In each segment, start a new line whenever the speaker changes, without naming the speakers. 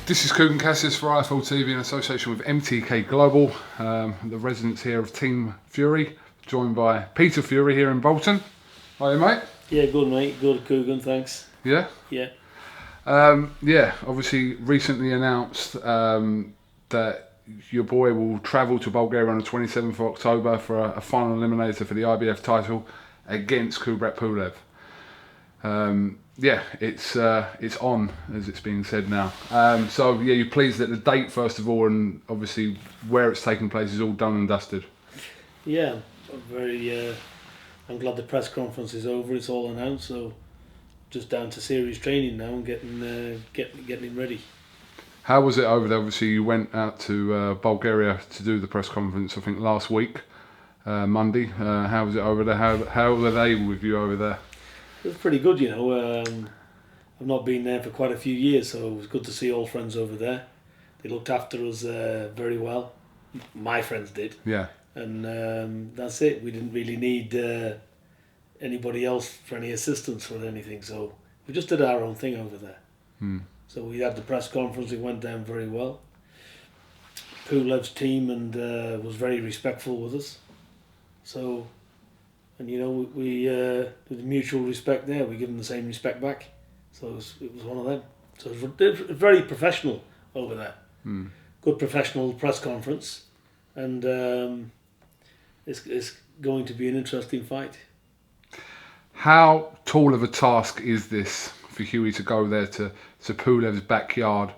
This is Kugan Cassius for IFL TV in association with MTK Global, the residents here of Team Fury, joined by Peter Fury here in Bolton. How are you, mate?
Yeah, good, mate. Good, Kugan, thanks.
Yeah?
Yeah.
Obviously recently announced that your boy will travel to Bulgaria on the 27th of October for a final eliminator for the IBF title against KUBRAT PULEV. It's on, as it's being said now. You're pleased that the date, first of all, and obviously where it's taking place is all done and dusted.
Yeah, I'm glad the press conference is over. It's all announced, so just down to serious training now and getting ready. How
was it over there? Obviously, you went out to Bulgaria to do the press conference, I think, last week, Monday. How was it over there? How were they with you over there?
It was pretty good, I've not been there for quite a few years, so it was good to see old friends over there. They looked after us very well. My friends did.
Yeah.
And that's it. We didn't really need anybody else for any assistance or anything, so we just did our own thing over there. So we had the press conference. It went down very well. PULEV's team and was very respectful with us. So, and we with mutual respect there, we give them the same respect back. So it was one of them. So it was very professional over there. Good professional press conference, and it's going to be an interesting fight.
How tall of a task is this for Hughie to go there to PULEV's backyard,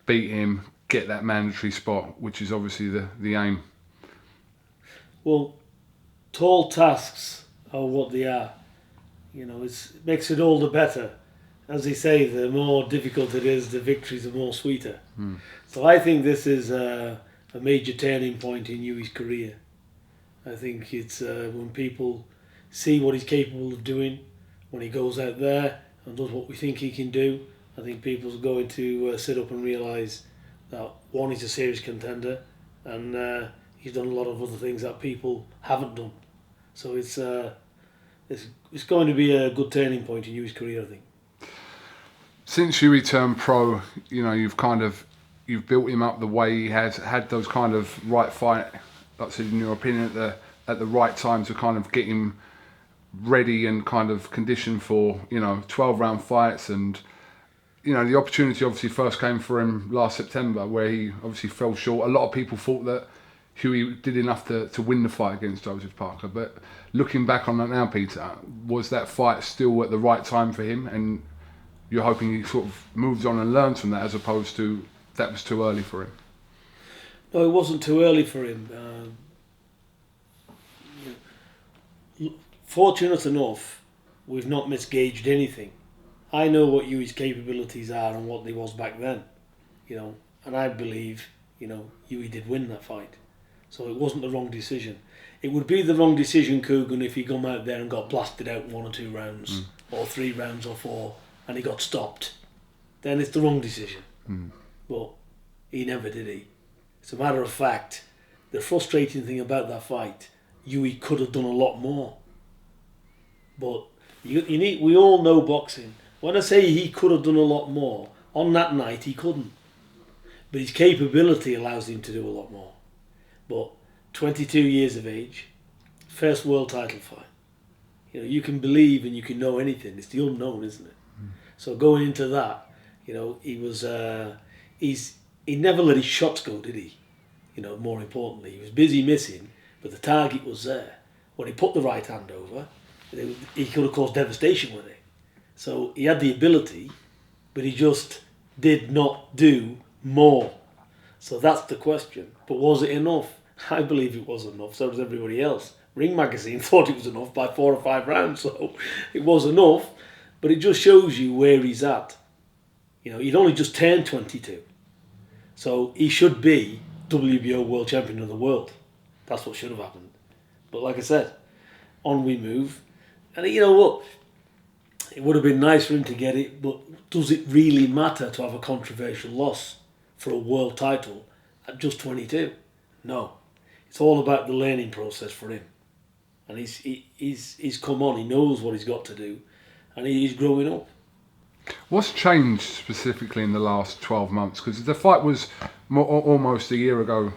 beat him, get that mandatory spot, which is obviously the aim?
Well, tall tasks are what they are. It makes it all the better. As they say, the more difficult it is, the victories are more sweeter. So I think this is a major turning point in Hughie's career. I think it's when people see what he's capable of doing, when he goes out there and does what we think he can do, I think people's going to sit up and realise that, one, he's a serious contender, and he's done a lot of other things that people haven't done. So it's going to be a good turning point in Hughie's career, I think.
Since Hughie turned pro, you've built him up the way he has, had those kind of right fight, like I said, in your opinion, at the right time to kind of get him ready and kind of conditioned for 12-round fights. And the opportunity obviously first came for him last September, where he obviously fell short. A lot of people thought that Hughie did enough to win the fight against Joseph Parker, but looking back on that now, Peter, was that fight still at the right time for him, and you're hoping he sort of moves on and learns from that, as opposed to that was too early for him?
No, it wasn't too early for him. Fortunate enough, we've not misgauged anything. I know what Hughie's capabilities are and what they was back then, and I believe, Hughie did win that fight. So it wasn't the wrong decision. It would be the wrong decision, Kugan, if he come out there and got blasted out in 1 or 2 rounds, or 3 rounds or 4, and he got stopped. Then it's the wrong decision. But he never did, he. As a matter of fact, the frustrating thing about that fight, Hughie could have done a lot more. But we all know boxing. When I say he could have done a lot more, on that night he couldn't. But his capability allows him to do a lot more. But 22 years of age, first world title fight. You can believe and you can know anything. It's the unknown, isn't it? So going into that, he was he never let his shots go, did he? More importantly, he was busy missing, but the target was there. When he put the right hand over, he could have caused devastation with it. So he had the ability, but he just did not do more. So that's the question. But was it enough? I believe it was enough. So does everybody else. Ring Magazine thought it was enough by 4 or 5 rounds, so it was enough. But it just shows you where he's at. He'd only just turned 22. So he should be WBO World Champion of the world. That's what should have happened. But like I said, on we move. And you know what? It would have been nice for him to get it, but does it really matter to have a controversial loss for a world title at just 22? No. It's all about the learning process for him. And he's come on, he knows what he's got to do, and he's growing up.
What's changed specifically in the last 12 months? Because the fight was almost a year ago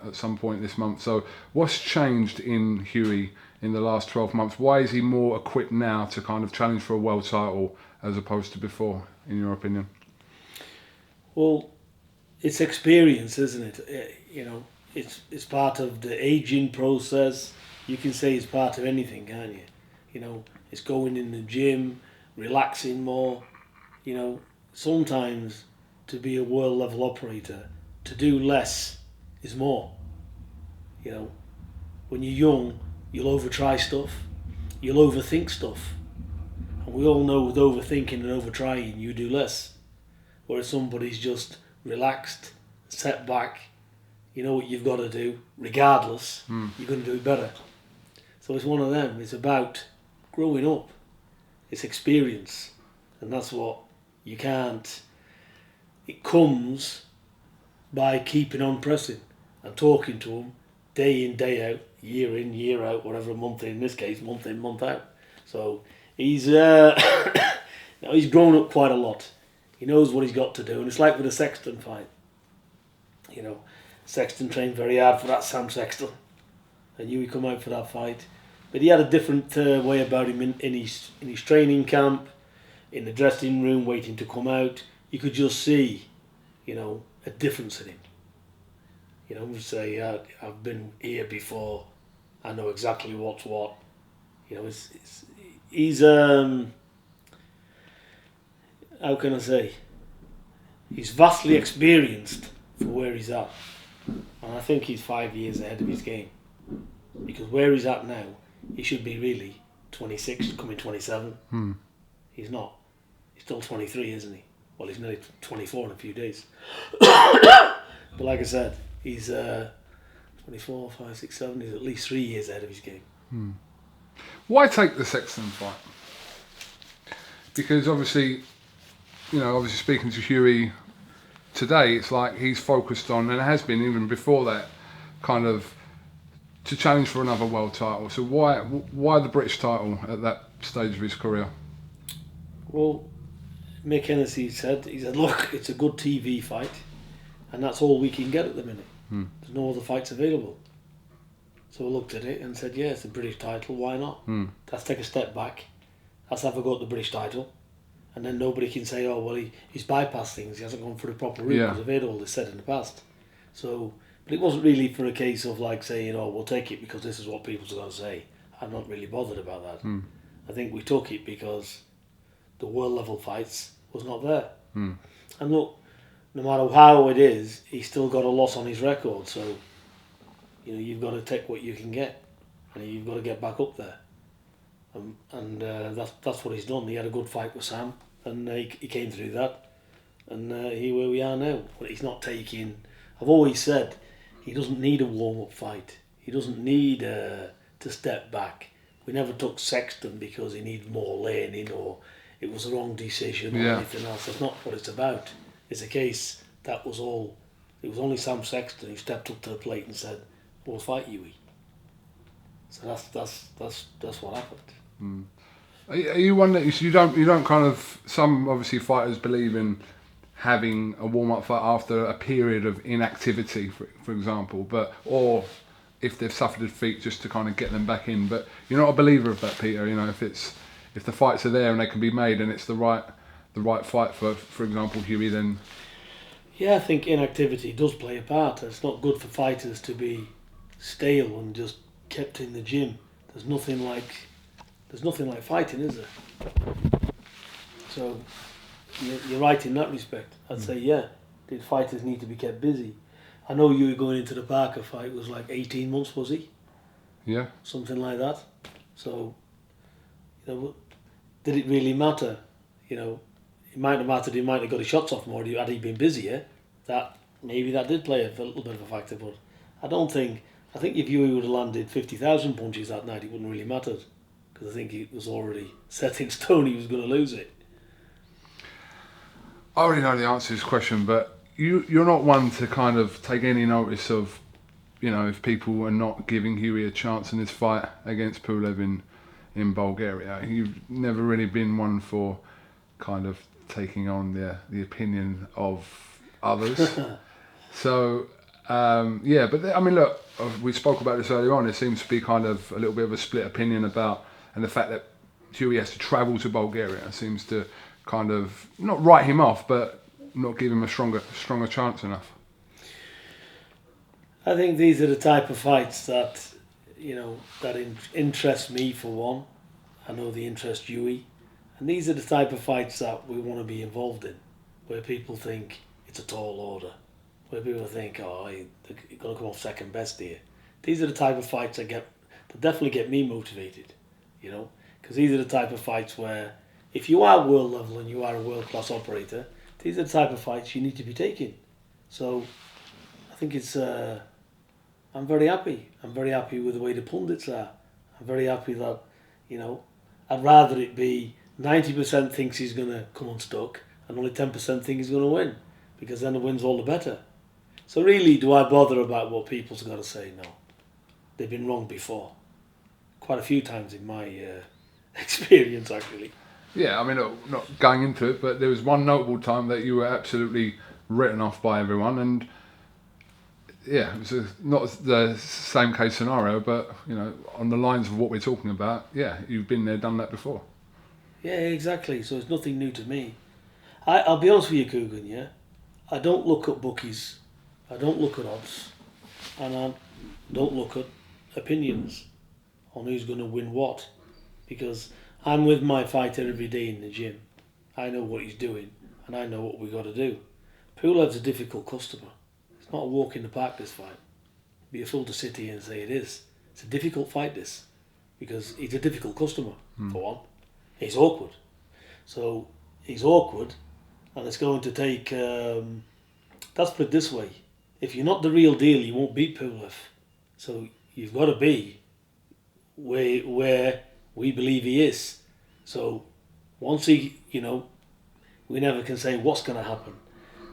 at some point this month. So what's changed in Hughie in the last 12 months? Why is he more equipped now to kind of challenge for a world title as opposed to before, in your opinion?
Well, it's experience, isn't it? It's part of the aging process. You can say it's part of anything, can't you? It's going in the gym, relaxing more. Sometimes to be a world level operator, to do less is more. When you're young, you'll over-try stuff, you'll overthink stuff. And we all know with overthinking and over-trying, you do less. Whereas somebody's just relaxed, set back, you know what you've got to do, regardless, you're going to do it better. So it's one of them. It's about growing up. It's experience. And that's what you can't... It comes by keeping on pressing and talking to them day in, day out, year in, year out, whatever month in this case, month in, month out. So he's he's grown up quite a lot. He knows what he's got to do. And it's like with the Sexton fight. Sexton trained very hard for that, Sam Sexton. I knew he'd come out for that fight. But he had a different way about him in his training camp, in the dressing room, waiting to come out. You could just see, a difference in him. Would say, I've been here before. I know exactly what's what. He's how can I say? He's vastly experienced for where he's at. And I think he's 5 years ahead of his game. Because where he's at now, he should be really 26, coming 27. He's not. He's still 23, isn't he? Well, he's nearly 24 in a few days. But like I said, he's 24, 5, 6, 7. He's at least 3 years ahead of his game.
Why take the Sexton fight? Because obviously speaking to Hughie today, it's like he's focused on, and it has been even before that, kind of to challenge for another world title. So why the British title at that stage of his career?
Well, Mick Hennessy said, look, it's a good TV fight, and that's all we can get at the minute. There's no other fights available. So I looked at it and said, yeah, it's a British title, why not? Let's take a step back. Let's have a go at the British title. And then nobody can say, oh, well, he's bypassed things, he hasn't gone for the proper route, because I've heard all this said in the past. So, but it wasn't really for a case of like saying, oh, we'll take it because this is what people are going to say. I'm not really bothered about that. I think we took it because the world level fights was not there. And look, no matter how it is, he's still got a loss on his record. So, you've got to take what you can get, and you've got to get back up there. And that's what he's done. He had a good fight with Sam, and he came through that, and here where we are now. But he's not taking... I've always said he doesn't need a warm-up fight. He doesn't need to step back. We never took Sexton because he needed more learning or it was the wrong decision or anything else. That's not what it's about. It's a case that was all... It was only Sam Sexton who stepped up to the plate and said, we'll fight you. So that's what happened.
Are you one that you don't kind of... Some obviously fighters believe in having a warm-up fight after a period of inactivity, for example, or if they've suffered a defeat, just to kind of get them back in. But you're not a believer of that, Peter. If the fights are there and they can be made and it's the right fight for example, Hughie, then...
Yeah, I think inactivity does play a part. It's not good for fighters to be stale and just kept in the gym. There's nothing like fighting, is there? So you're right in that respect. I'd say, yeah, the fighters need to be kept busy. I know you were going into the Parker fight, was like 18 months, was he?
Yeah. Something
like that. So, did it really matter? It might have mattered, he might have got his shots off more had he been busier. Maybe that did play a little bit of a factor, but I think if you would have landed 50,000 punches that night, it wouldn't really matter. Because I think it was already set in stone he was going to lose it.
I already know the answer to this question, but you're not one to kind of take any notice of, if people are not giving Hughie a chance in this fight against PULEV in Bulgaria. You've never really been one for kind of taking on the opinion of others. So, yeah, but I mean, look, we spoke about this earlier on. There seems to be kind of a little bit of a split opinion about, and the fact that Hughie has to travel to Bulgaria seems to kind of not write him off, but not give him a stronger chance enough.
I think these are the type of fights that, that interest me for one. I know they interest Hughie. And these are the type of fights that we want to be involved in, where people think it's a tall order, where people think, they're going to come off second best here. These are the type of fights that definitely get me motivated, because these are the type of fights where if you are world level and you are a world class operator, these are the type of fights you need to be taking. So I think it's, I'm very happy. I'm very happy with the way the pundits are. I'm very happy that, I'd rather it be 90% thinks he's going to come unstuck and only 10% think he's going to win, because then the win's all the better. So really, do I bother about what people's got to say? No. They've been wrong before. Quite a few times in my experience, actually.
Yeah, I mean, not going into it, but there was one notable time that you were absolutely written off by everyone, and yeah, it was not the same case scenario, but, on the lines of what we're talking about, yeah, you've been there, done that before.
Yeah, exactly. So it's nothing new to me. I'll be honest with you, Coogan, yeah? I don't look at bookies, I don't look at odds, and I don't look at opinions on who's going to win what, because I'm with my fighter every day in the gym. I know what he's doing, and I know what we've got to do. Pulev's a difficult customer. It's not a walk in the park, this fight. It'd be a fool to sit here and say it is. It's a difficult fight, this, because he's a difficult customer, for one. He's awkward. So he's awkward, and it's going to take... let's put it this way. If you're not the real deal, you won't beat Pulev. So you've got to be where we believe he is. So once he, we never can say what's going to happen.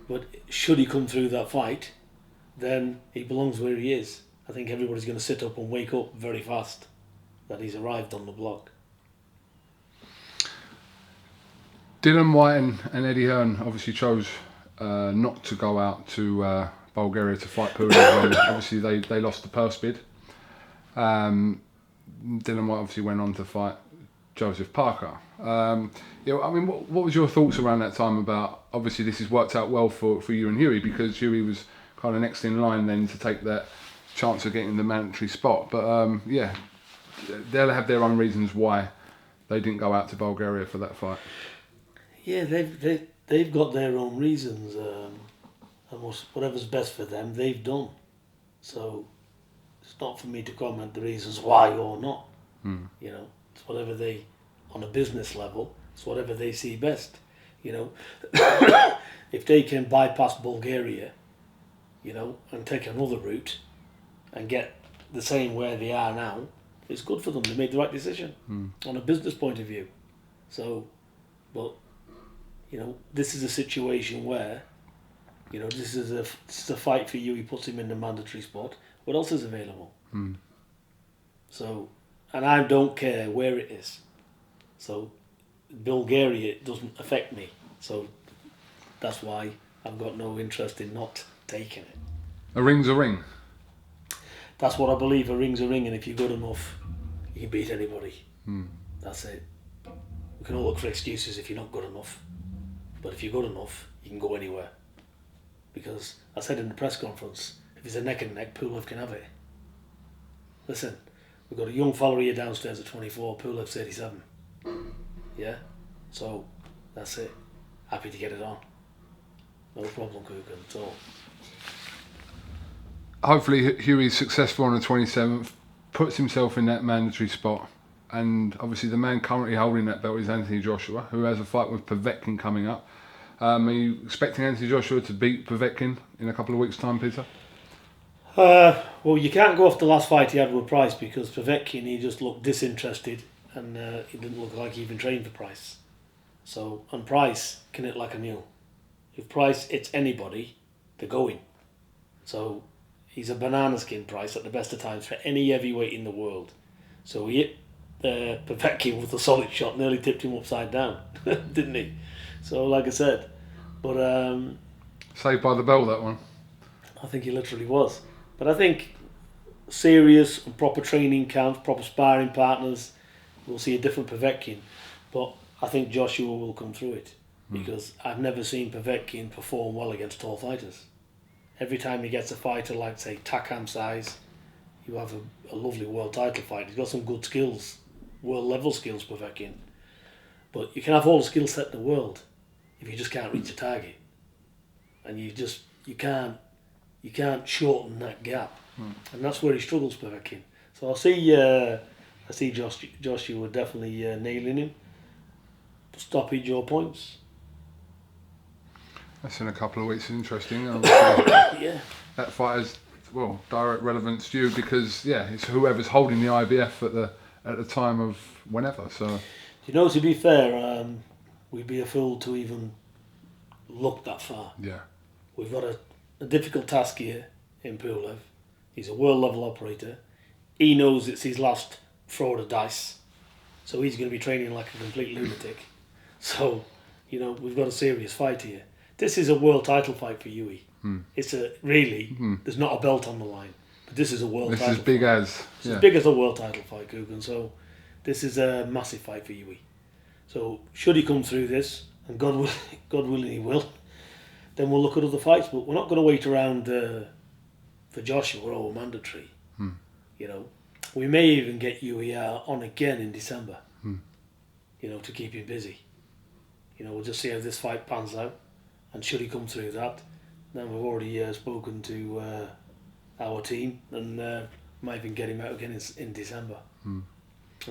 But should he come through that fight, then he belongs where he is. I think everybody's going to sit up and wake up very fast that he's arrived on the block.
Dylan White and Eddie Hearn obviously chose not to go out to Bulgaria to fight Pulev when obviously they lost the purse bid. Dylan White obviously went on to fight Joseph Parker. I mean, what was your thoughts around that time about, obviously this has worked out well for you and Hughie, because Hughie was kind of next in line then to take that chance of getting the mandatory spot. But yeah, they'll have their own reasons why they didn't go out to Bulgaria for that fight.
Yeah, they've got their own reasons, and whatever's best for them, they've done. So it's not for me to comment the reasons why or not. It's whatever they, on a business level, it's whatever they see best. If they can bypass Bulgaria, and take another route and get the same where they are now, it's good for them. They made the right decision on a business point of view. So, but this is a situation where, this is a fight for you. He puts him in the mandatory spot. What else is available? So, and I don't care where it is. So, Bulgaria doesn't affect me. So, that's why I've got no interest in not taking it.
A ring's a ring.
That's what I believe. A ring's a ring, and if you're good enough, you can beat anybody. That's it. We can all look for excuses if you're not good enough. But if you're good enough, you can go anywhere. Because I said in the press conference, if it's a neck and neck, Pulev can have it. Listen, we've got a young fella here downstairs at 24, Pulev's 37. Yeah? So, that's it. Happy to get it on. No problem, Coogan, at all.
Hopefully Hughie's successful on the 27th, puts himself in that mandatory spot, and obviously the man currently holding that belt is Anthony Joshua, who has a fight with Povetkin coming up. Are you expecting Anthony Joshua to beat Povetkin in a couple of weeks' time, Peter?
Well, you can't go off the last fight he had with Price, because Povetkin, he just looked disinterested, and he didn't look like he even trained for Price. So, and Price can hit like a mule. If Price hits anybody, they're going. So he's a banana skin Price at the best of times for any heavyweight in the world. So he hit Povetkin with a solid shot nearly tipped him upside down, didn't he? So, like I said, but
Saved by the bell, that one.
I think he literally was. But I think serious and proper training camps, proper sparring partners, we'll see a different Povetkin. But I think Joshua will come through it because I've never seen Povetkin perform well against tall fighters. Every time he gets a fighter like, say, Takam size, you have a lovely world title fight. He's got some good skills, world level skills, Povetkin. But you can have all the skill set in the world if you just can't reach a target, and you can't shorten that gap, and that's where he struggles, Povetkin. So I see Joshua definitely nailing him. Stoppage or points.
That's in a couple of weeks. Interesting.
Yeah.
That fight has direct relevance to you because it's whoever's holding the IBF at the time of whenever. So.
You know, to be fair, we'd be a fool to even look that far.
Yeah.
We've got a difficult task here in PULEV. He's a world level operator. He knows it's his last throw of the dice, so he's going to be training like a complete lunatic. So, we've got a serious fight here. This is a world title fight for Youre. It's there's not a belt on the line, but this is a world title.
This is big
fight.
as.
It's as big as a world title fight, Coogan. So, this is a massive fight for Youre. So, should he come through this, and God willing he will, then we'll look at other fights. But we're not going to wait around for Joshua or mandatory. We may even get Youre on again in December. To keep him busy. We'll just see how this fight pans out, and should he come through that, then we've already spoken to our team, and might even get him out again in December, and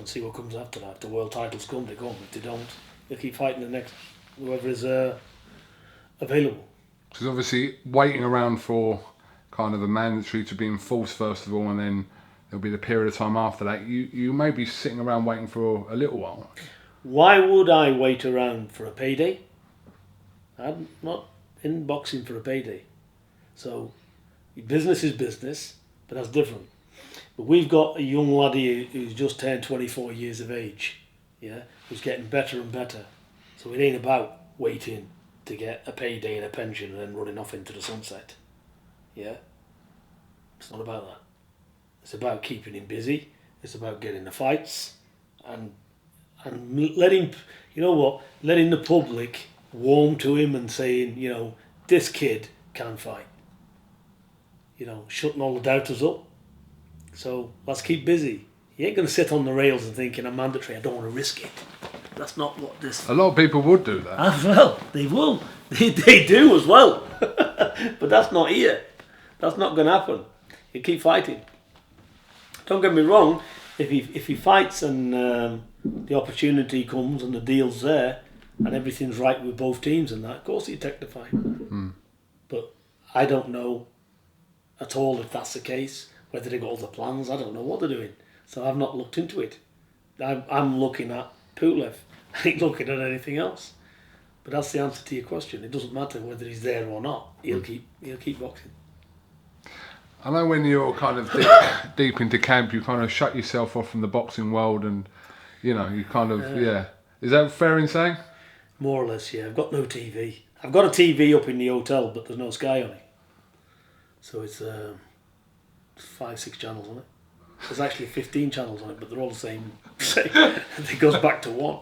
see what comes after that. If the world titles come, they come. If they don't, they'll keep fighting the next whoever is available.
Because obviously waiting around for kind of a mandatory to be enforced first of all, and then there'll be the period of time after that. You may be sitting around waiting for a little while.
Why would I wait around for a payday? I'm not in boxing for a payday. So, business is business, but that's different. But we've got a young laddie who's just turned 24 years of age, who's getting better and better. So it ain't about waiting to get a payday and a pension and then running off into the sunset. Yeah? It's not about that. It's about keeping him busy. It's about getting the fights and letting the public warm to him and saying, this kid can fight. Shutting all the doubters up. So let's keep busy. You ain't going to sit on the rails and thinking I'm mandatory, I don't want to risk it. That's not what this...
A lot of people would do that.
Well, they will. They do as well. But that's not here. That's not going to happen. You keep fighting. Don't get me wrong, if he fights and the opportunity comes and the deal's there and everything's right with both teams and that, of course he'd take the fight. But I don't know at all if that's the case, whether they got other plans. I don't know what they're doing. So I've not looked into it. I'm looking at PULEV. I ain't looking at anything else. But that's the answer to your question. It doesn't matter whether he's there or not. He'll keep boxing.
I know when you're kind of deep into camp, you kind of shut yourself off from the boxing world, and you kind of Is that fair in saying?
More or less, yeah. I've got no TV. I've got a TV up in the hotel, but there's no Sky on it. So it's 5-6 channels on it. There's actually 15 channels on it, but they're all the same. It goes back to one.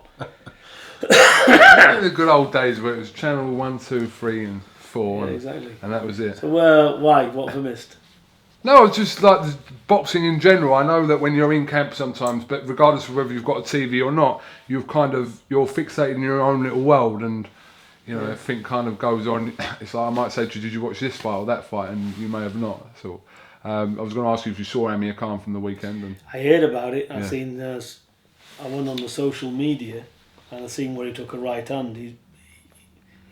The good old days where it was channel 1, 2, 3 and 4.
Yeah, exactly.
And that was it.
So why? What have I missed?
No, it's just like the boxing in general. I know that when you're in camp sometimes, but regardless of whether you've got a TV or not, you're fixated in your own little world, and everything kind of goes on. It's like I might say to you, did you watch this fight or that fight? And you may have not. So I was going to ask you if you saw Amir Khan from the weekend. And
I heard about it. I seen. I went on the social media and I seen where he took a right hand. He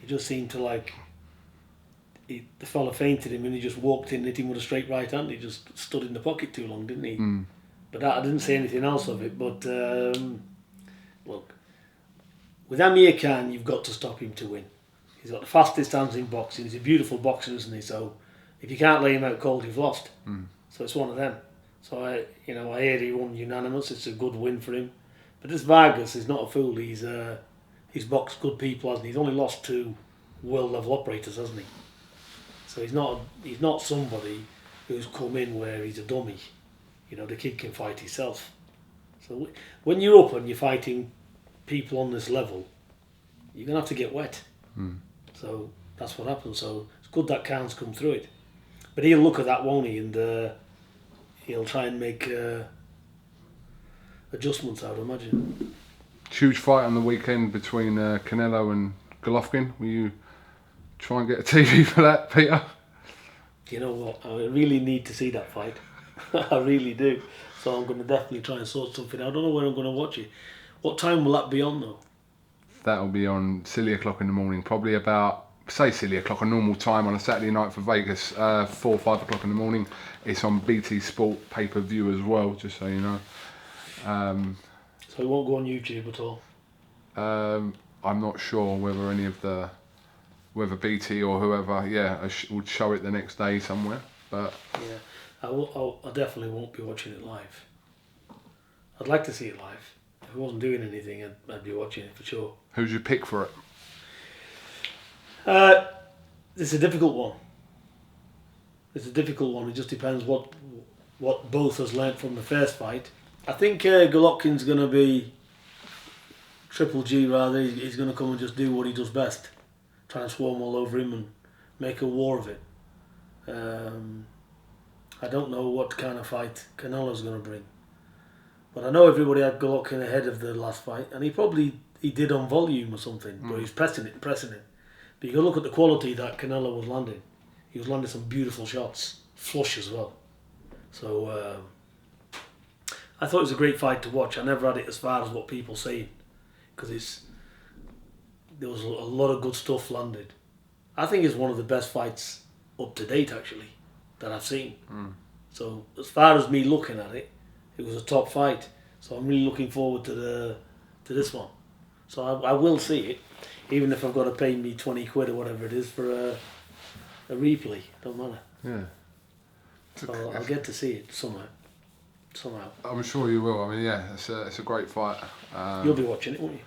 just seemed to the fella fainted him and he just walked in and hit him with a straight right hand. He just stood in the pocket too long, didn't he? But I didn't see anything else of it. But look, with Amir Khan, you've got to stop him to win. He's got the fastest hands in boxing. He's a beautiful boxer, isn't he? So if you can't lay him out cold, you've lost. So it's one of them. So I hear he won unanimous. It's a good win for him. But this Vargas is not a fool. He's boxed good people, hasn't he? He's only lost to world level operators, hasn't he? So he's not somebody who's come in where he's a dummy. You know, the kid can fight himself. So when you're up and you're fighting people on this level, you're gonna have to get wet. So that's what happens. So it's good that Khan's come through it. But he'll look at that, won't he? And he'll try and make adjustments, I would imagine.
Huge fight on the weekend between Canelo and Golovkin. Will you try and get a TV for that, Peter?
You know what? I really need to see that fight. I really do. So I'm going to definitely try and sort something out. I don't know when I'm going to watch it. What time will that be on, though?
That'll be on silly o'clock in the morning. Probably about, say silly o'clock, a normal time on a Saturday night for Vegas. 4 or 5 o'clock in the morning. It's on BT Sport pay-per-view as well, just so you know.
So it won't go on YouTube at all?
I'm not sure whether whether BT or whoever, would show it the next day somewhere. But
yeah, I definitely won't be watching it live. I'd like to see it live. If I wasn't doing anything, I'd be watching it for sure.
Who's your pick for it?
It's a difficult one. It just depends what both has learnt from the first fight. I think Golovkin's going to be Triple G rather. He's going to come and just do what he does best. Try and swarm all over him and make a war of it. I don't know what kind of fight Canelo's going to bring. But I know everybody had Golovkin ahead of the last fight, and he did on volume or something, but he's pressing it. But you got to look at the quality that Canelo was landing. He was landing some beautiful shots, flush as well. So I thought it was a great fight to watch. I never had it as far as what people say, because there was a lot of good stuff landed. I think it's one of the best fights up to date, actually, that I've seen. So as far as me looking at it, it was a top fight. So I'm really looking forward to this one. So I will see it, even if I've got to pay me 20 quid or whatever it is for a replay. Don't matter.
Yeah.
So I'll get to see it somehow.
I'm sure you will. I mean, yeah, it's a great fight.
You'll be watching it, won't you?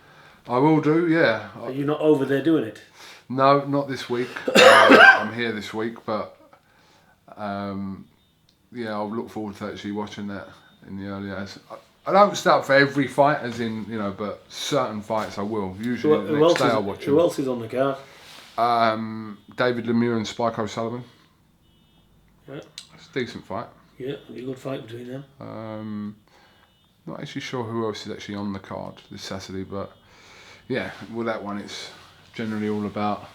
I will do, yeah.
Are you not over there doing it?
No, not this week. I'm here this week, but I'll look forward to actually watching that in the early hours. I don't start for every fight, as in, but certain fights I will. Usually the next day I'll watch them.
Who else is on the card?
David Lemieux and Spike O'Sullivan.
Yeah.
It's a decent fight.
Yeah, it'll be a good fight between them.
Not actually sure who else is actually on the card this Saturday, but yeah, well, that one it's generally all about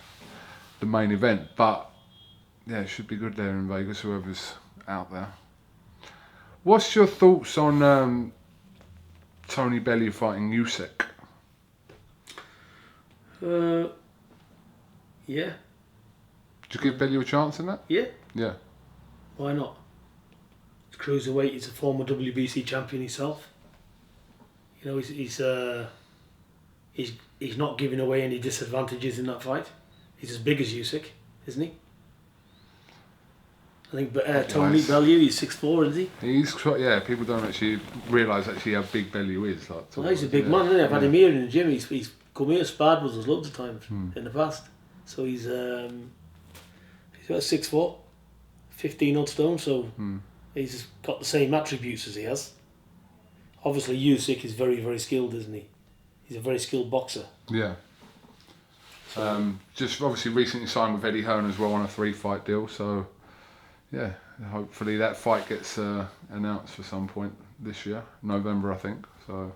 the main event. But yeah, it should be good there in Vegas, whoever's out there. What's your thoughts on Tony Bellew fighting Usyk?
Yeah.
Did you give Bellew a chance in that?
Yeah.
Yeah.
Why not? He's cruiserweight. He's a former WBC champion himself. You know, he's not giving away any disadvantages in that fight. He's as big as Usyk, isn't he? I think Tony Bellew, he's 6'4", isn't he?
Yeah, people don't actually realise actually how big Bellew is.
Well, he's a big man, isn't he? I've had him here in the gym. He's come here, sparred with us loads of times in the past. So he's about 6 foot, 15 odd stone. So he's got the same attributes as he has. Obviously, Usyk is very, very skilled, isn't he? He's a very skilled boxer.
Yeah. Just obviously recently signed with Eddie Hearn as well on a 3-fight deal. So yeah, hopefully that fight gets announced for some point this year, November I think. So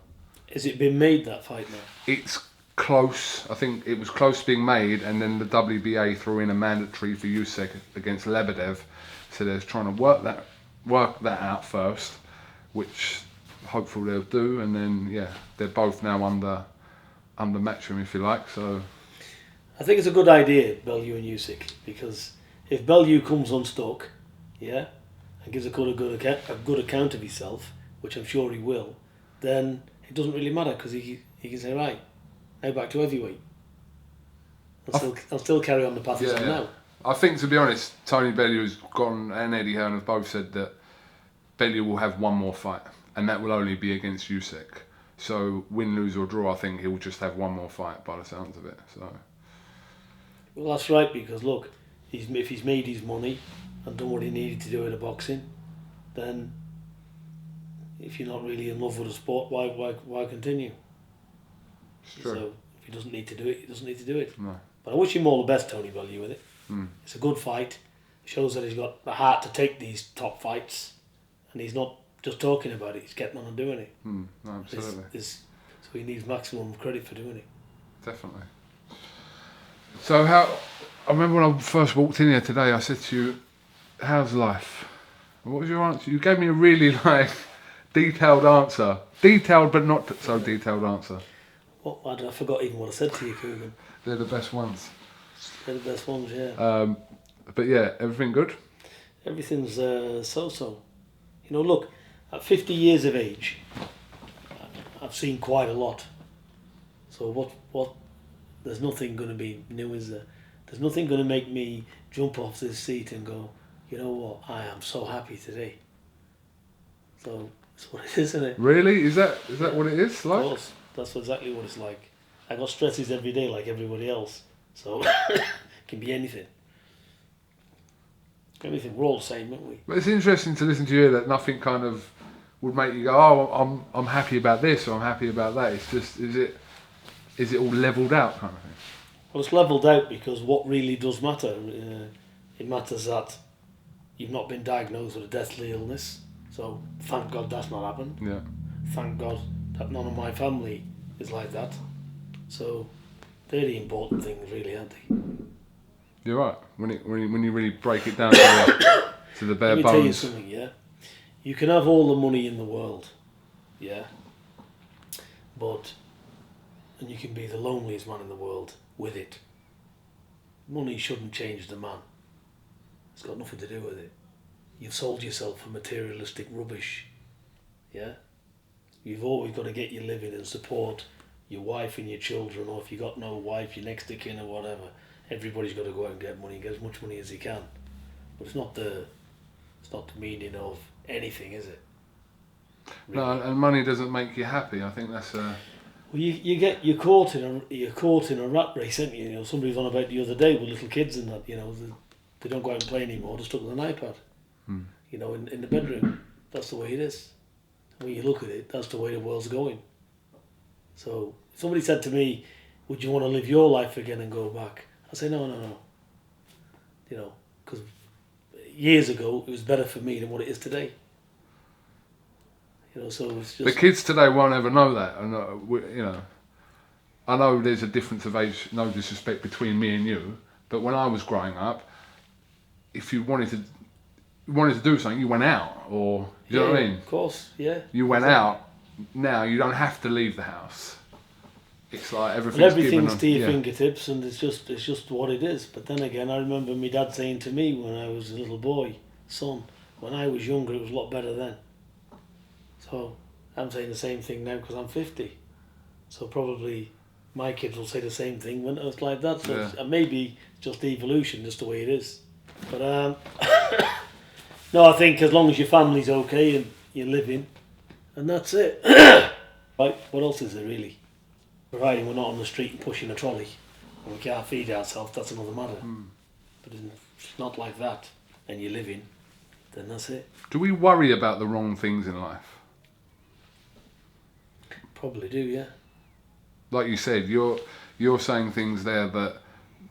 has it been made, that fight now?
It's close. I think it was close to being made, and then the WBA threw in a mandatory for Usyk against Lebadev. So they're trying to work that out first, which hopefully they'll do, and then they're both now under matchroom, if you like. So
I think it's a good idea, Bellew and Usyk, because if Bellew comes unstuck, and gives a good account of himself, which I'm sure he will, then it doesn't really matter, because he can say, right, now back to heavyweight. I'll still carry on the path he's on now.
I think, to be honest, Tony Bellew's gone, and Eddie Hearn have both said that Bellew will have one more fight, and that will only be against Usyk. So win, lose or draw, I think he'll just have one more fight by the sounds of it. So.
Well, that's right, because look, if he's made his money and done what he needed to do in the boxing, then if you're not really in love with the sport, why continue?
It's true.
So if he doesn't need to do it, he doesn't need to do it.
No.
But I wish him all the best, Tony Bellew, with it. It's a good fight. It shows that he's got the heart to take these top fights, and he's not just talking about it, he's getting on and doing it.
No, absolutely.
So he needs maximum credit for doing it.
Definitely. So I remember when I first walked in here today, I said to you, how's life? What was your answer? You gave me a really detailed answer. Detailed but not so detailed answer.
What? I forgot even what I said to you, Coogan.
They're the best ones.
They're the best ones, yeah.
But yeah, everything good?
Everything's so-so. You know, look, at 50 years of age, I've seen quite a lot. So what? There's nothing going to be new, is there? There's nothing going to make me jump off this seat and go, you know what, I am so happy today. So that's what it is, isn't it?
Really? Is that what it is like?
Of course, that's exactly what it's like. I got stresses every day like everybody else. So it can be anything. Anything, we're all the same, aren't we?
But it's interesting to listen to you that nothing kind of would make you go, oh, I'm happy about this or I'm happy about that. It's just, is it all levelled out kind of thing?
Well, it's levelled out because what really does matter, it matters that you've not been diagnosed with a deathly illness. So thank God that's not happened.
Yeah.
Thank God that none of my family is like that. So they're the important things, really, aren't they?
You're right. When you really break it down to the bare
bones. Let me
bones.
tell you something, yeah? You can have all the money in the world, yeah? And you can be the loneliest man in the world with it. Money shouldn't change the man. It's got nothing to do with it. You've sold yourself for materialistic rubbish, yeah? You've always got to get your living and support your wife and your children, or if you've got no wife, your next of kin or whatever. Everybody's got to go out and get money, get as much money as he can. But it's not the meaning of anything, is it? Really?
No, and money doesn't make you happy. I think that's
Well, you're caught in a rat race, aren't you? You know, somebody was on about the other day with little kids and that. You know, they don't go out and play anymore. They're stuck with an iPad. You know, in the bedroom. That's the way it is. When you look at it, that's the way the world's going. So if somebody said to me, "Would you want to live your life again and go back?" I say no. You know, because years ago it was better for me than what it is today. You know, so it's just...
The kids today won't ever know that, and you know, I know there's a difference of age, no disrespect between me and you, but when I was growing up, if you wanted to do something, you went out, or you know what I mean?
Of course, yeah.
You went out. Now you don't have to leave the house. It's like everything's
to your fingertips, and it's just what it is. But then again, I remember my dad saying to me when I was a little boy, "Son, when I was younger, it was a lot better then." So I'm saying the same thing now because I'm 50. So probably my kids will say the same thing when it's like that. So
yeah.
Maybe just evolution, just the way it is. But no, I think as long as your family's okay and you're living, and that's it. Right? What else is there really? Providing we're not on the street and pushing a trolley and we can't feed ourselves, that's another matter. But if it's not like that and you're living, then that's it.
Do we worry about the wrong things in life?
Probably do, yeah.
Like you said, you're saying things there that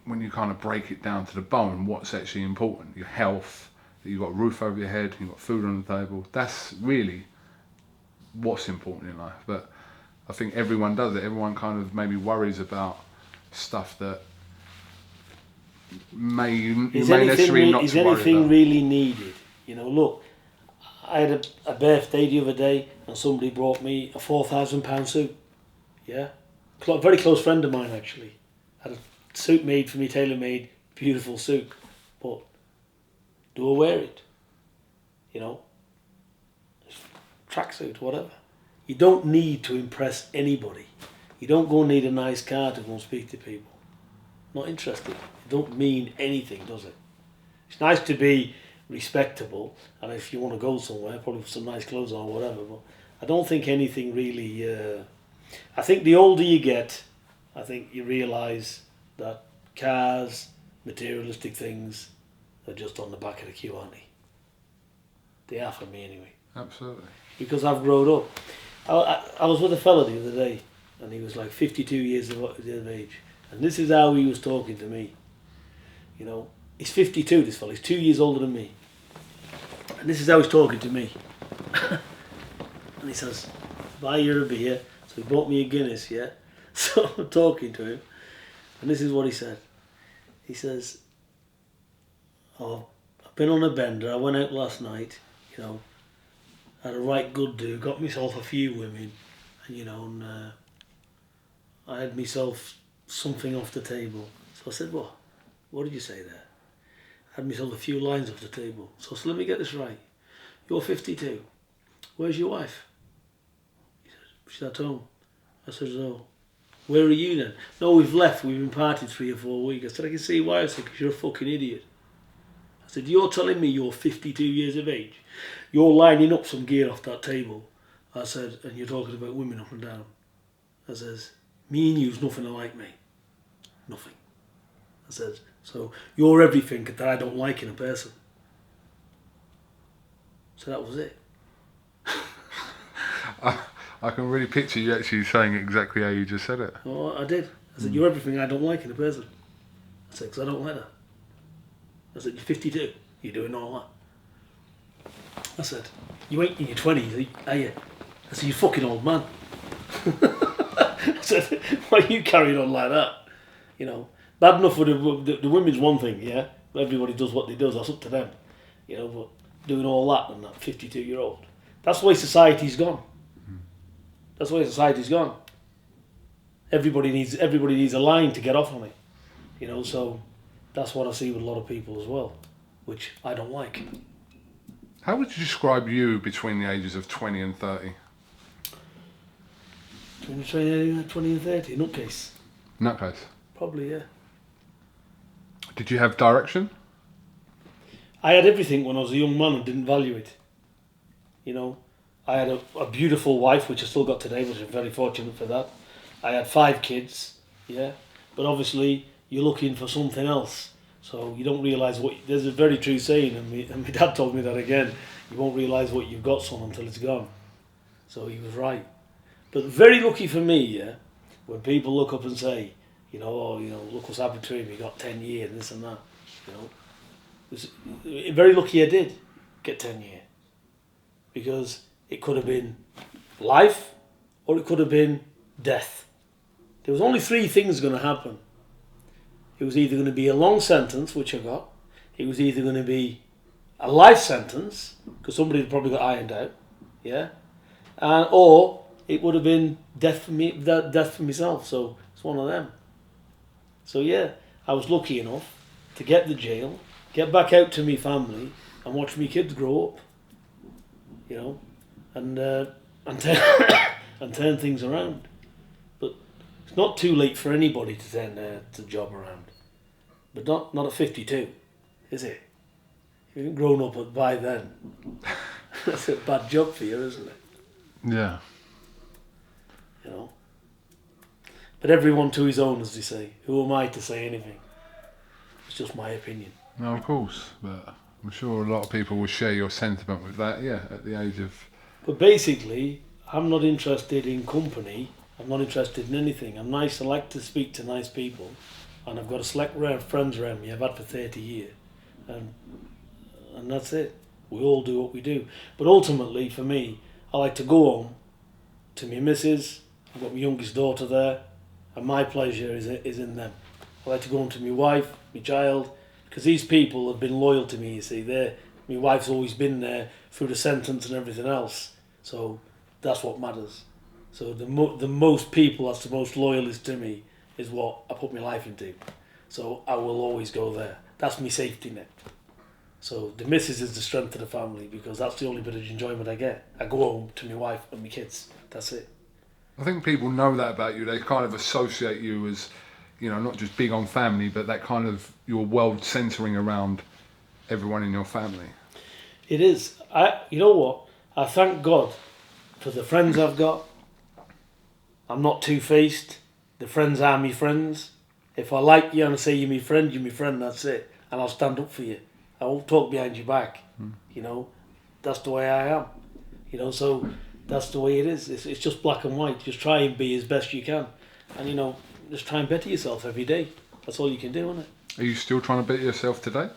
when you kind of break it down to the bone, what's actually important? Your health, that you've got a roof over your head, you've got food on the table. That's really what's important in life. But I think everyone does it. Everyone kind of maybe worries about stuff that you may necessarily not to worry about.
Is anything really needed? You know, look, I had a birthday the other day and somebody brought me a £4,000 suit. Yeah? A very close friend of mine actually. Had a suit made for me, tailor-made, beautiful suit. But do I wear it? You know? Tracksuit, whatever. You don't need to impress anybody. You don't go and need a nice car to go and speak to people. Not interested. It don't mean anything, does it? It's nice to be respectable, and if you want to go somewhere, probably put some nice clothes on or whatever, but I don't think anything really I think the older you get, I think you realise that cars, materialistic things, are just on the back of the queue, aren't they? They are for me anyway.
Absolutely.
Because I've grown up. I was with a fella the other day, and he was like 52 years of age. And this is how he was talking to me. You know, he's 52, this fella. He's 2 years older than me. And this is how he's talking to me. And he says, buy you a beer. So he bought me a Guinness, yeah? So I'm talking to him. And this is what he said. He says, oh, I've been on a bender. I went out last night, you know. Had a right good do. Got myself a few women. And, you know, and I had myself something off the table. So I said, what? What did you say there? I had myself a few lines off the table. So I said, let me get this right. You're 52. Where's your wife? He said, she's at home. I said, oh, where are you then? No, we've left. We've been partying 3 or 4 weeks. I said, I can see why. I said, because you're a fucking idiot. I said, you're telling me you're 52 years of age. You're lining up some gear off that table. I said, and you're talking about women up and down. I says, me and you's nothing alike, mate. Nothing. I said, so you're everything that I don't like in a person. So that was it.
I can really picture you actually saying exactly how you just said it.
Oh, I did. I said, you're everything I don't like in a person. I said, because I don't like that. I said, you're 52. You're doing all that. I said, you ain't in your 20s, are you? I said, you fucking old man. I said, why are you carrying on like that? You know, bad enough for the women's one thing, yeah? Everybody does what they do, that's up to them. You know, but doing all that and that 52-year-old. That's the way society's gone. That's the way society's gone. Everybody needs a line to get off on it. You know, so that's what I see with a lot of people as well, which I don't like.
How would you describe you between the ages of 20 and 30?
Between 20 and 30, nutcase.
Nutcase?
Probably, yeah.
Did you have direction?
I had everything when I was a young man and didn't value it. You know, I had a beautiful wife, which I still got today, which I'm very fortunate for that. I had 5 kids, yeah. But obviously, you're looking for something else. So you don't realise what... There's a very true saying, and my dad told me that again. You won't realise what you've got, son, until it's gone. So he was right. But very lucky for me, yeah, when people look up and say, you know, oh, you know, look what's happened to him, he got 10 years, and this and that, you know. It was very lucky I did get 10 years. Because it could have been life, or it could have been death. There was only 3 things going to happen. It was either going to be a long sentence, which I got. It was either going to be a life sentence, because somebody had probably got ironed out, yeah, or it would have been death for me, death for myself. So it's one of them. So yeah, I was lucky enough to get the jail, get back out to me family, and watch me kids grow up, you know, and turn things around. But it's not too late for anybody to turn the job around. But not at 52, is it? If you haven't grown up by then, that's a bad job for you, isn't it?
Yeah.
You know. But everyone to his own, as they say. Who am I to say anything? It's just my opinion.
No, of course, but I'm sure a lot of people will share your sentiment with that, yeah, at the age of...
But basically, I'm not interested in company. I'm not interested in anything. I'm nice. I like to speak to nice people. And I've got a select round of friends around me I've had for 30 years. And that's it. We all do what we do. But ultimately, for me, I like to go home to my missus. I've got my youngest daughter there. And my pleasure is in them. I like to go home to my wife, my child, because these people have been loyal to me, you see. My wife's always been there through the sentence and everything else. So that's what matters. So the most people that's the most loyalist to me is what I put my life into. So I will always go there. That's my safety net. So the missus is the strength of the family, because that's the only bit of enjoyment I get. I go home to my wife and my kids. That's it.
I think people know that about you. They kind of associate you as, you know, not just big on family, but that kind of your world centering around everyone in your family.
It is. You know what? I thank God for the friends I've got, I'm not two-faced. The friends are me friends. If I like you and I say you're my friend, that's it. And I'll stand up for you. I won't talk behind your back. You know, that's the way I am. You know, so that's the way it is. It's just black and white. Just try and be as best you can. And, you know, just try and better yourself every day. That's all you can do, isn't it?
Are you still trying to better yourself today?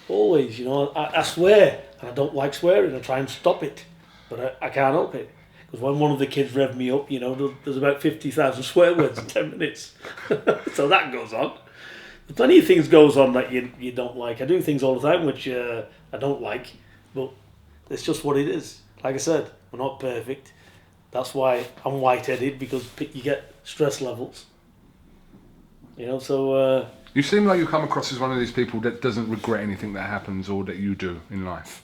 Always, you know. I swear, and I don't like swearing. I try and stop it. But I can't help it. Because when one of the kids revved me up, you know, there's about 50,000 swear words in 10 minutes. So that goes on. But plenty of things goes on that you don't like. I do things all the time which I don't like, but it's just what it is. Like I said, we're not perfect. That's why I'm white-headed, because you get stress levels. You know, so...
You seem like you come across as one of these people that doesn't regret anything that happens or that you do in life.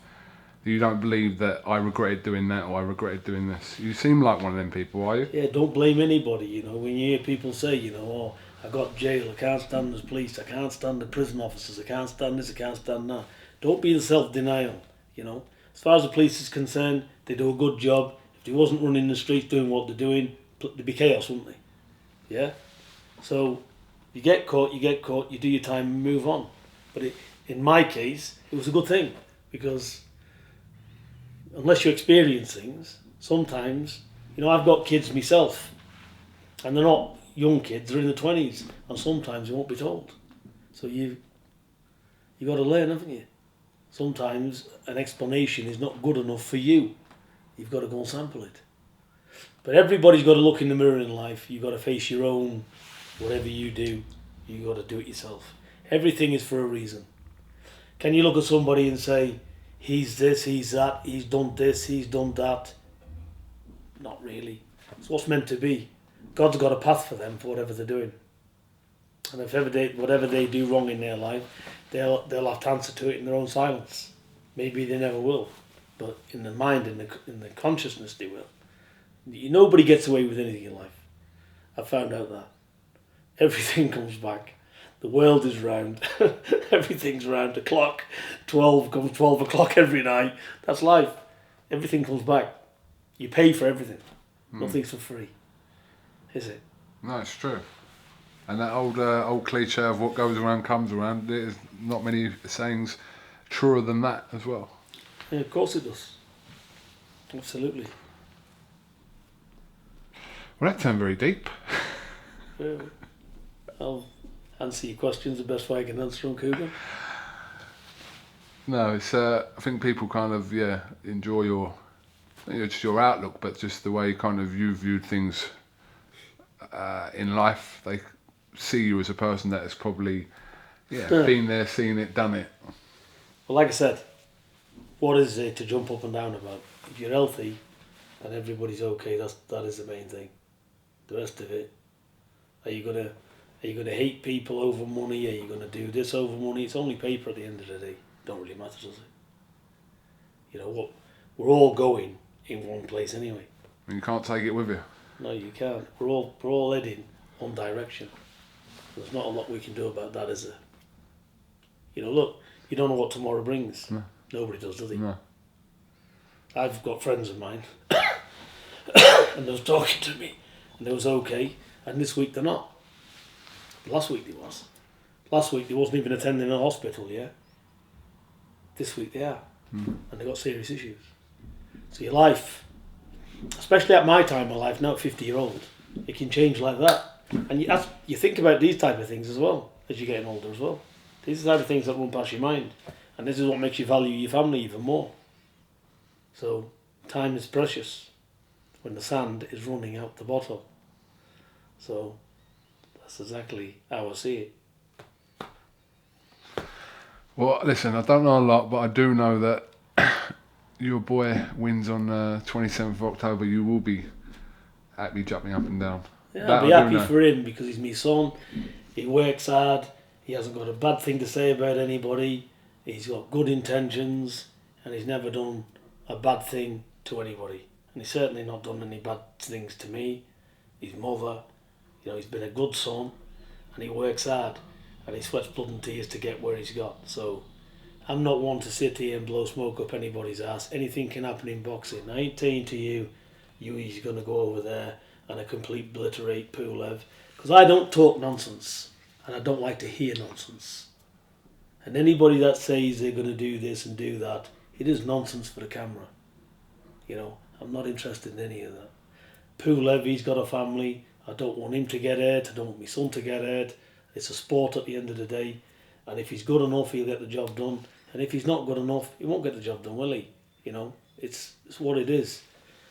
You don't believe that I regretted doing that or I regretted doing this. You seem like one of them people, are you?
Yeah, don't blame anybody, you know. When you hear people say, you know, oh, I got jail, I can't stand the police, I can't stand the prison officers, I can't stand this, I can't stand that. Don't be the self-denial, you know. As far as the police is concerned, they do a good job. If they wasn't running the streets doing what they're doing, there'd be chaos, wouldn't they? Yeah? So, you get caught, you do your time and move on. But in my case, it was a good thing, because... unless you experience things, sometimes, you know, I've got kids myself, and they're not young kids, they're in their 20s, and sometimes you won't be told. So you got to learn, haven't you? Sometimes an explanation is not good enough for you. You've got to go and sample it. But everybody's got to look in the mirror in life. You've got to face your own, whatever you do, you've got to do it yourself. Everything is for a reason. Can you look at somebody and say, he's this, he's that, he's done this, he's done that? Not really. It's what's meant to be. God's got a path for them for whatever they're doing. And if ever whatever they do wrong in their life, they'll have to answer to it in their own silence. Maybe they never will, but in the mind, in the consciousness, they will. Nobody gets away with anything in life. I found out that. Everything comes back. The world is round. Everything's round. The clock, 12 comes 12 o'clock every night. That's life. Everything comes back. You pay for everything. Nothing's for free. Is it?
No, it's true. And that old cliche of what goes around comes around, there's not many sayings truer than that as well.
Yeah, of course it does. Absolutely.
Well, that turned very deep.
Well, I'll answer your questions the best way I can answer them, Cougar.
No, it's. I think people kind of enjoy your, just your outlook, but just the way kind of you viewed things in life. They see you as a person that has probably been there, seen it, done it.
Well, like I said, what is it to jump up and down about? If you're healthy and everybody's okay, that is the main thing. The rest of it, are you gonna hate people over money? Are you gonna do this over money? It's only paper at the end of the day. Don't really matter, does it? You know what? We're all going in one place anyway.
And you can't take it with you.
No, you can't. We're all heading one direction. There's not a lot we can do about that, is there? You know, look, you don't know what tomorrow brings.
No.
Nobody does they?
No.
I've got friends of mine, and they was talking to me, and they was okay, and this week they're not. Last week they was. Last week they wasn't even attending a hospital, yeah? This week they are, and they got serious issues. So your life, especially at my time of life, now at 50-year-old, it can change like that. And you think about these type of things as well, as you're getting older as well. These are the type of things that run past your mind. And this is what makes you value your family even more. So, time is precious when the sand is running out the bottom. So, that's exactly how I see it.
Well, listen, I don't know a lot, but I do know that your boy wins on 27th of October. You will be happy jumping up and down.
Yeah, I'll be happy for him because he's my son. He works hard. He hasn't got a bad thing to say about anybody. He's got good intentions, and he's never done a bad thing to anybody. And he's certainly not done any bad things to me, his mother. You know, he's been a good son, and he works hard, and he sweats blood and tears to get where he's got. So I'm not one to sit here and blow smoke up anybody's ass. Anything can happen in boxing. I ain't saying to you, he's going to go over there and a complete obliterate Pulev. Because I don't talk nonsense, and I don't like to hear nonsense. And anybody that says they're going to do this and do that, it is nonsense for the camera. You know, I'm not interested in any of that. Pulev, he's got a family. I don't want him to get hurt. I don't want my son to get hurt. It's a sport at the end of the day. And if he's good enough, he'll get the job done. And if he's not good enough, he won't get the job done, will he? You know, it's what it is.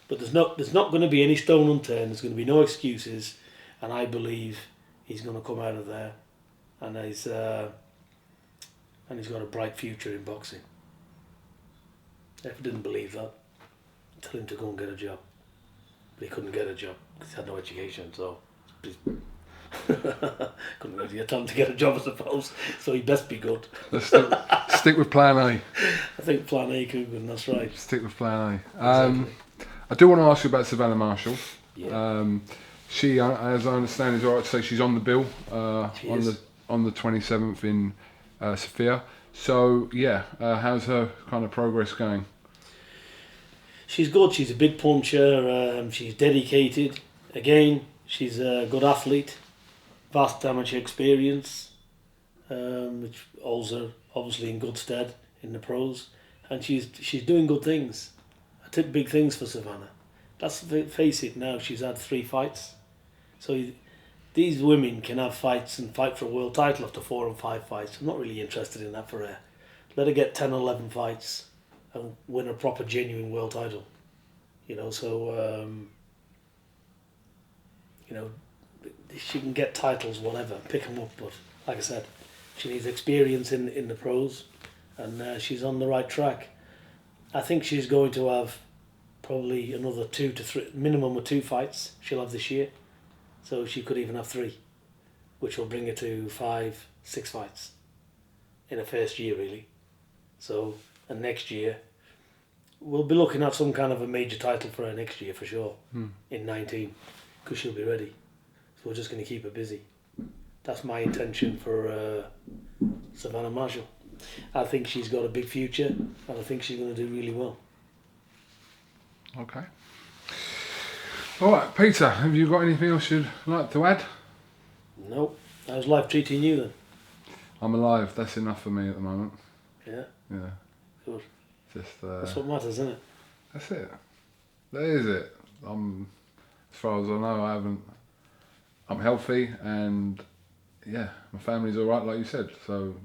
But there's not going to be any stone unturned. There's going to be no excuses. And I believe he's going to come out of there. And he's got a bright future in boxing. If I didn't believe that, I'd tell him to go and get a job. But he couldn't get a job because he had no education, so couldn't go to your time to get a job, I suppose. So he best be good.
Let's stick with plan A.
I think plan A, Coogan, that's right.
Stick with plan A.
Exactly.
I do want to ask you about Savannah Marshall.
Yeah.
She, as I understand, is alright to say she's on the bill on the 27th in Sofia. So yeah, how's her kind of progress going?
She's good. She's a big puncher. She's dedicated. Again, she's a good athlete. Vast amateur experience, which holds her obviously in good stead in the pros. And she's doing good things. I took big things for Savannah. Let's face it now, she's had 3 fights. So these women can have fights and fight for a world title after 4 and 5 fights. I'm not really interested in that for her. Let her get 10 or 11 fights and win a proper genuine world title. You know, so you know, she can get titles, whatever, pick them up. But like I said, she needs experience in the pros, and she's on the right track. I think she's going to have probably another 2 to 3, minimum of 2 fights she'll have this year. So she could even have 3, which will bring her to 5, 6 fights in her first year, really. So, and next year, we'll be looking at some kind of a major title for her next year for sure, in 19, because she'll be ready. So we're just going to keep her busy. That's my intention for Savannah Marshall. I think she's got a big future, and I think she's going to do really well.
Okay. All right, Peter, have you got anything else you'd like to add?
Nope. How's life treating you then?
I'm alive. That's enough for me at the moment.
Yeah?
Yeah.
Good.
Just.
That's what matters, isn't it?
That's it. That is it. As far as I know, I'm healthy, and yeah, my family's all right, like you said. So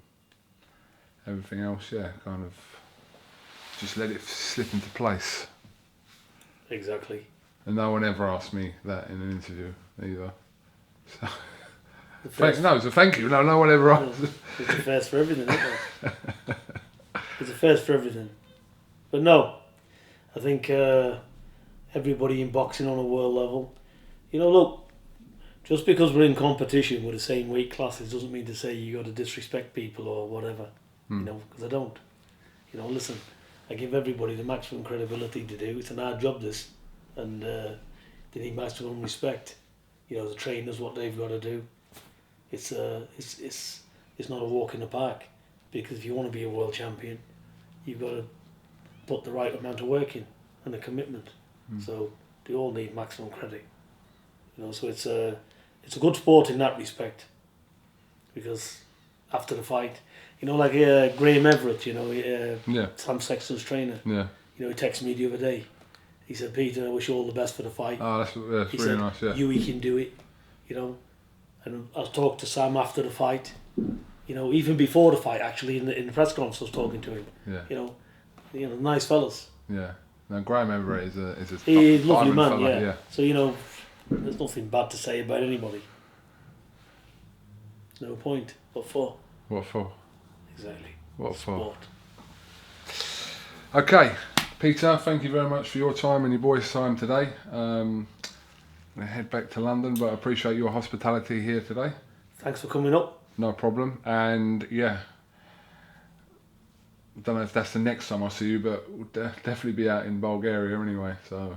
everything else, yeah, kind of just let it slip into place.
Exactly.
And no one ever asked me that in an interview either. So,
So
thank you. No one ever asked.
It's a first for everything, isn't it? It's a first for everything. But no, I think everybody in boxing on a world level, you know, look, just because we're in competition with the same weight classes doesn't mean to say you got to disrespect people or whatever, you know, because I don't. You know, listen, I give everybody the maximum credibility to do. It's an hard job, this, and they need maximum respect. You know, the trainers, what they've got to do. It's not a walk in the park, because if you want to be a world champion, you've got to put the right amount of work in and the commitment. So they all need maximum credit. You know, so it's a good sport in that respect, because after the fight, you know, like Graham Everett, you know, Sam Sexton's trainer. Yeah. You know, he texted me the other day. He said, "Peter, I wish you all the best for the fight."
Oh, that's really nice. Yeah.
Hughie can do it. You know, and I talked to Sam after the fight. You know, even before the fight, actually, in the press conference, I was talking to him. Yeah. You know, nice fellas.
Yeah. Now Graham Everett is a
he's a lovely man.
Fella,
yeah. So you know, there's nothing bad to say about anybody. No point. What for?
What for?
Exactly.
What
Sport.
For? Okay, Peter, thank you very much for your time and your boys' time today. I'm going to head back to London, but I appreciate your hospitality here today.
Thanks for coming up.
No problem. And yeah, I don't know if that's the next time I see you, but we'll definitely be out in Bulgaria anyway. So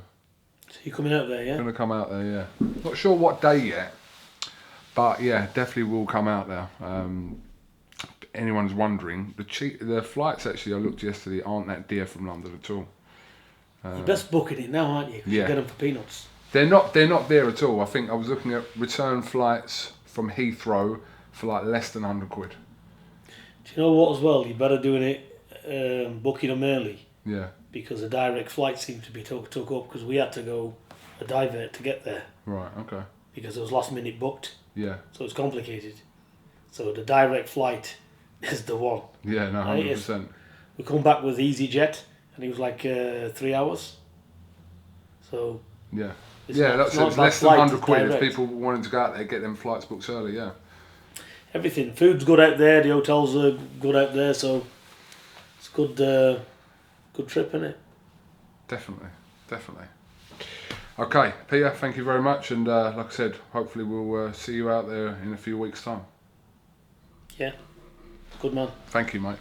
you're coming out there, yeah?
Going to come out there, yeah. Not sure what day yet, but yeah, definitely will come out there. Anyone's wondering, the flights actually I looked yesterday aren't that dear from London at all.
You're best booking it now, aren't you? 'Cause you get them for peanuts.
They're not there at all. I think I was looking at return flights from Heathrow for like less than £100.
Do you know what as well? You're better doing it, booking them early.
Yeah.
Because a direct flight seemed to be took up because we had to go a divert to get there.
Right, okay.
Because it was last minute booked.
Yeah.
So it's complicated. So the direct flight is the one.
Yeah, no, 100%.
We come back with EasyJet and it was like 3 hours. So...
Yeah.
It's
It's less than £100 if people wanting to go out there, get them flights booked early, yeah.
Everything. Food's good out there, the hotels are good out there, so it's good trip, isn't it?
Definitely. Okay, Peter, thank you very much, and like I said, hopefully we'll see you out there in a few weeks' time.
Yeah, good man.
Thank you, mate.